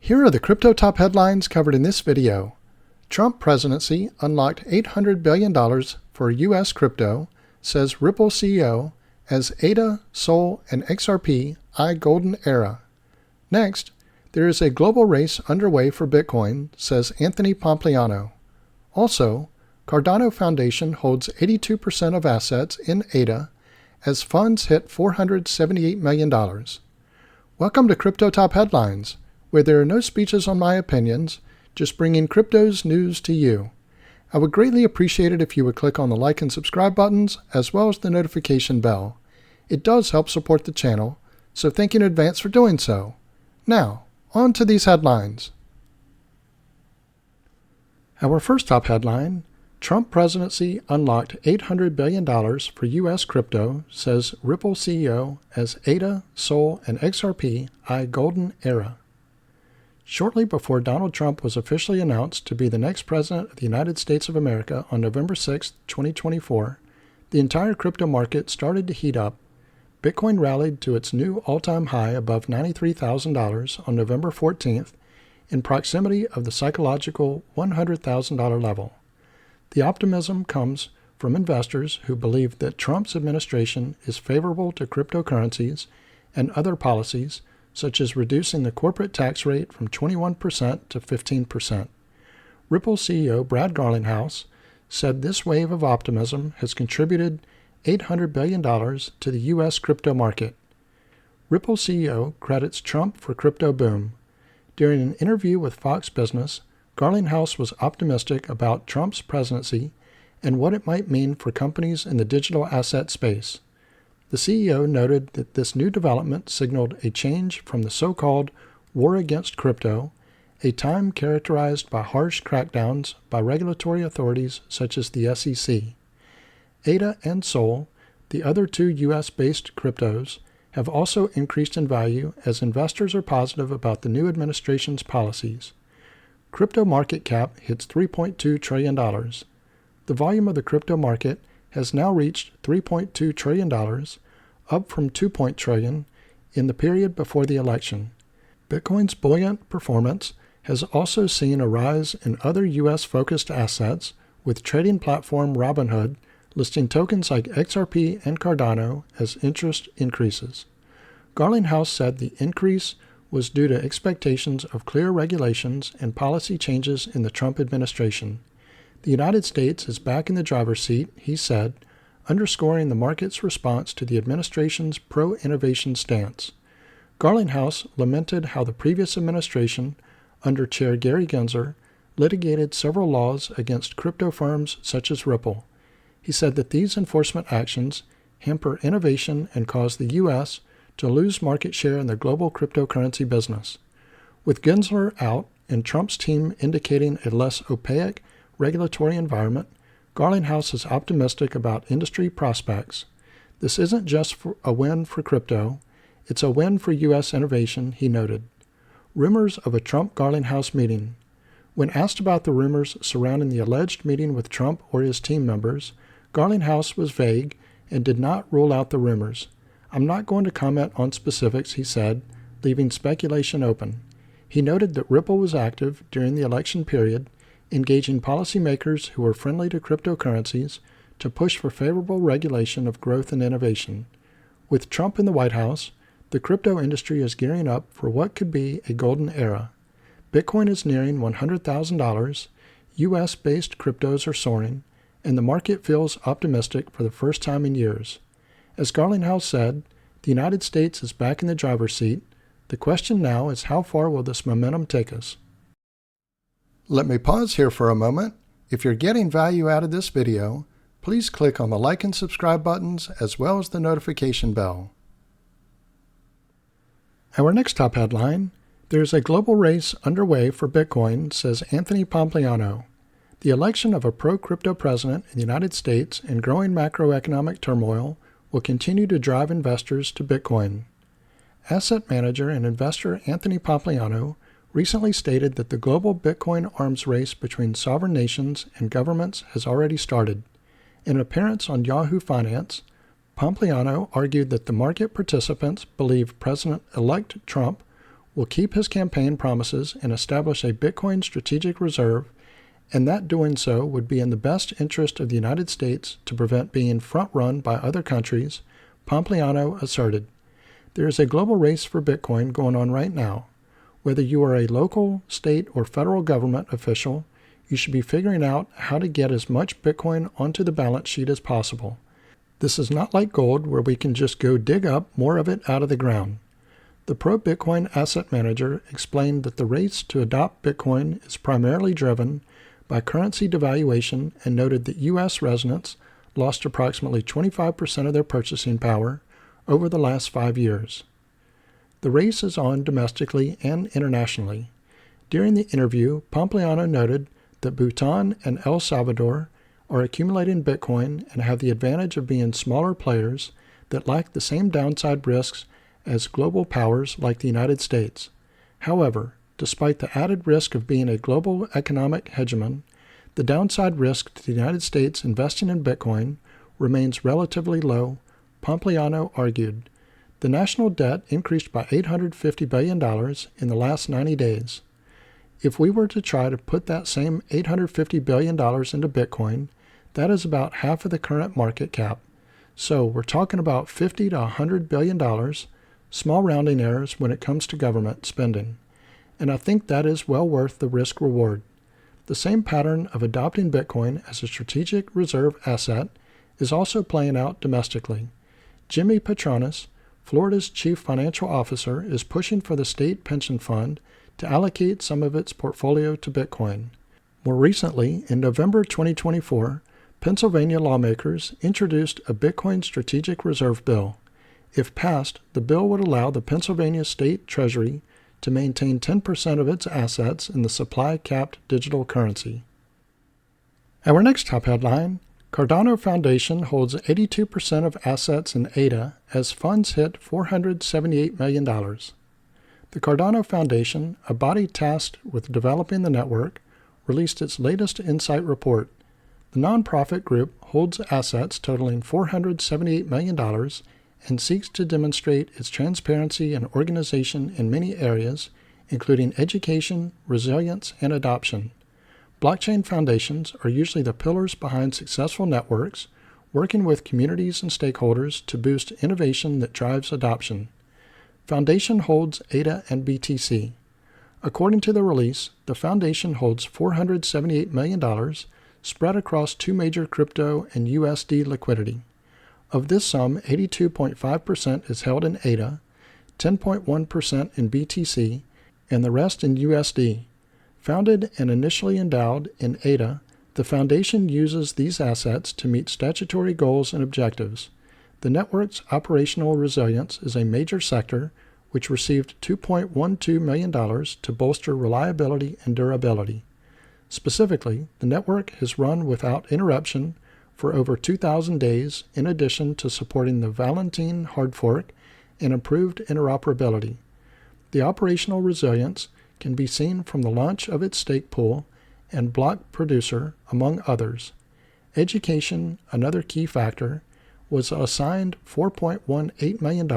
Here are the crypto top headlines covered in this video. Trump presidency unlocked $800 billion for U.S. crypto, says Ripple CEO, as ADA, Sol, and XRP eye golden era. Next, there is a global race underway for Bitcoin, says Anthony Pompliano. Also, Cardano Foundation holds 82% of assets in ADA as funds hit $478 million. Welcome to Crypto Top Headlines, where there are no speeches on my opinions, just bringing crypto's news to you. I would greatly appreciate it if you would click on the like and subscribe buttons, as well as the notification bell. It does help support the channel, so thank you in advance for doing so. Now, on to these headlines. Our first top headline, Trump presidency unlocked $800 billion for U.S. crypto, says Ripple CEO, as ADA, Sol, and XRP eye golden era. Shortly before Donald Trump was officially announced to be the next president of the United States of America on November 6, 2024, the entire crypto market started to heat up. Bitcoin rallied to its new all-time high above $93,000 on November 14th, in proximity of the psychological $100,000 level. The optimism comes from investors who believe that Trump's administration is favorable to cryptocurrencies and other policies, such as reducing the corporate tax rate from 21% to 15%. Ripple CEO Brad Garlinghouse said this wave of optimism has contributed $800 billion to the U.S. crypto market. Ripple CEO credits Trump for crypto boom. During an interview with Fox Business, Garlinghouse was optimistic about Trump's presidency and what it might mean for companies in the digital asset space. The CEO noted that this new development signaled a change from the so-called war against crypto, a time characterized by harsh crackdowns by regulatory authorities such as the SEC. ADA and Sol, the other two U.S.-based cryptos, have also increased in value as investors are positive about the new administration's policies. Crypto market cap hits $3.2 trillion. The volume of the crypto market has now reached $3.2 trillion, up from $2 trillion in the period before the election. Bitcoin's buoyant performance has also seen a rise in other U.S.-focused assets, with trading platform Robinhood listing tokens like XRP and Cardano as interest increases. Garlinghouse said the increase was due to expectations of clear regulations and policy changes in the Trump administration. The United States is back in the driver's seat, he said, underscoring the market's response to the administration's pro-innovation stance. Garlinghouse lamented how the previous administration, under Chair Gary Gensler, litigated several laws against crypto firms such as Ripple. He said that these enforcement actions hamper innovation and cause the U.S. to lose market share in the global cryptocurrency business. With Gensler out and Trump's team indicating a less opaque regulatory environment, Garlinghouse is optimistic about industry prospects. This isn't just a win for crypto, it's a win for U.S. innovation, he noted. Rumors of a Trump-Garlinghouse meeting. When asked about the rumors surrounding the alleged meeting with Trump or his team members, Garlinghouse was vague and did not rule out the rumors. I'm not going to comment on specifics, he said, leaving speculation open. He noted that Ripple was active during the election period, engaging policymakers who were friendly to cryptocurrencies to push for favorable regulation of growth and innovation. With Trump in the White House, the crypto industry is gearing up for what could be a golden era. Bitcoin is nearing $100,000, U.S.-based cryptos are soaring, and the market feels optimistic for the first time in years. As Garlinghouse said, the United States is back in the driver's seat. The question now is how far will this momentum take us? Let me pause here for a moment. If you're getting value out of this video, please click on the like and subscribe buttons as well as the notification bell. Our next top headline, there's a global race underway for Bitcoin, says Anthony Pompliano. The election of a pro-crypto president in the United States and growing macroeconomic turmoil will continue to drive investors to Bitcoin. Asset manager and investor Anthony Pompliano recently stated that the global Bitcoin arms race between sovereign nations and governments has already started. In an appearance on Yahoo Finance, Pompliano argued that the market participants believe President-elect Trump will keep his campaign promises and establish a Bitcoin strategic reserve, and that doing so would be in the best interest of the United States to prevent being front-run by other countries, Pompliano asserted. There is a global race for Bitcoin going on right now. Whether you are a local, state, or federal government official, you should be figuring out how to get as much Bitcoin onto the balance sheet as possible. This is not like gold where we can just go dig up more of it out of the ground. The pro-Bitcoin asset manager explained that the race to adopt Bitcoin is primarily driven by currency devaluation and noted that U.S. residents lost approximately 25% of their purchasing power over the last 5 years. The race is on domestically and internationally. During the interview, Pompliano noted that Bhutan and El Salvador are accumulating Bitcoin and have the advantage of being smaller players that lack the same downside risks as global powers like the United States. However, despite the added risk of being a global economic hegemon, the downside risk to the United States investing in Bitcoin remains relatively low, Pompliano argued. The national debt increased by $850 billion in the last 90 days. If we were to try to put that same $850 billion into Bitcoin, that is about half of the current market cap. So we're talking about $50 to $100 billion, small rounding errors when it comes to government spending. And I think that is well worth the risk reward. The same pattern of adopting Bitcoin as a strategic reserve asset is also playing out domestically. Jimmy Patronis, Florida's chief financial officer, is pushing for the state pension fund to allocate some of its portfolio to Bitcoin. More recently, in November 2024, Pennsylvania lawmakers introduced a Bitcoin strategic reserve bill. If passed, the bill would allow the Pennsylvania State Treasury to maintain 10% of its assets in the supply-capped digital currency. Our next top headline, Cardano Foundation holds 82% of assets in ADA as funds hit $478 million. The Cardano Foundation, a body tasked with developing the network, released its latest insight report. The nonprofit group holds assets totaling $478 million and seeks to demonstrate its transparency and organization in many areas, including education, resilience, and adoption. Blockchain foundations are usually the pillars behind successful networks, working with communities and stakeholders to boost innovation that drives adoption. Foundation holds ADA and BTC. According to the release, the foundation holds $478 million spread across two major crypto and USD liquidity. Of this sum, 82.5% is held in ADA, 10.1% in BTC, and the rest in USD. Founded and initially endowed in ADA, the foundation uses these assets to meet statutory goals and objectives. The network's operational resilience is a major sector, which received $2.12 million to bolster reliability and durability. Specifically, the network has run without interruption for over 2,000 days, in addition to supporting the Valentine hard fork and improved interoperability. The operational resilience can be seen from the launch of its stake pool and block producer, among others. Education, another key factor, was assigned $4.18 million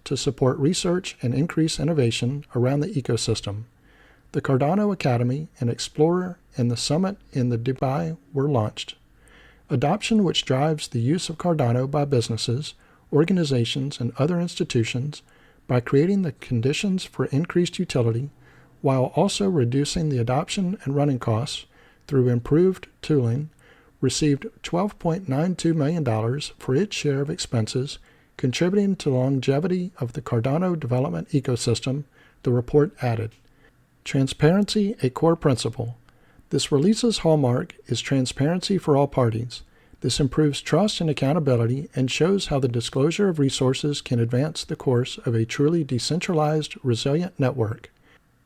to support research and increase innovation around the ecosystem. The Cardano Academy and Explorer and the Summit in the Dubai were launched. Adoption, which drives the use of Cardano by businesses, organizations, and other institutions by creating the conditions for increased utility, while also reducing the adoption and running costs through improved tooling, received $12.92 million for its share of expenses, contributing to the longevity of the Cardano development ecosystem, the report added. Transparency, a core principle. This release's hallmark is transparency for all parties. This improves trust and accountability and shows how the disclosure of resources can advance the course of a truly decentralized, resilient network.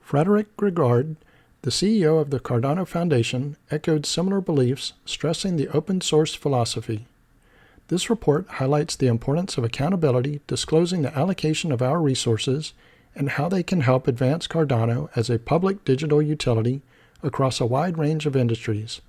Frederick Grigard, the CEO of the Cardano Foundation, echoed similar beliefs, stressing the open-source philosophy. This report highlights the importance of accountability, disclosing the allocation of our resources, and how they can help advance Cardano as a public digital utility across a wide range of industries.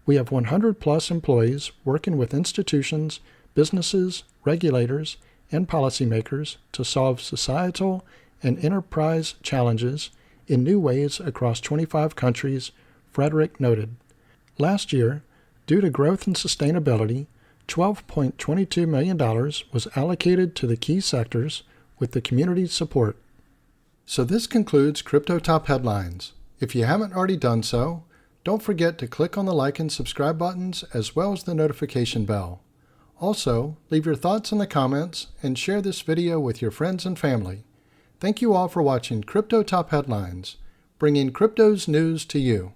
We have 100-plus employees working with institutions, businesses, regulators, and policymakers to solve societal and enterprise challenges in new ways across 25 countries, Frederick noted. Last year, due to growth and sustainability, $12.22 million was allocated to the key sectors with the community's support. So this concludes Crypto Top Headlines. If you haven't already done so, don't forget to click on the like and subscribe buttons as well as the notification bell. Also, leave your thoughts in the comments and share this video with your friends and family. Thank you all for watching Crypto Top Headlines, bringing crypto's news to you.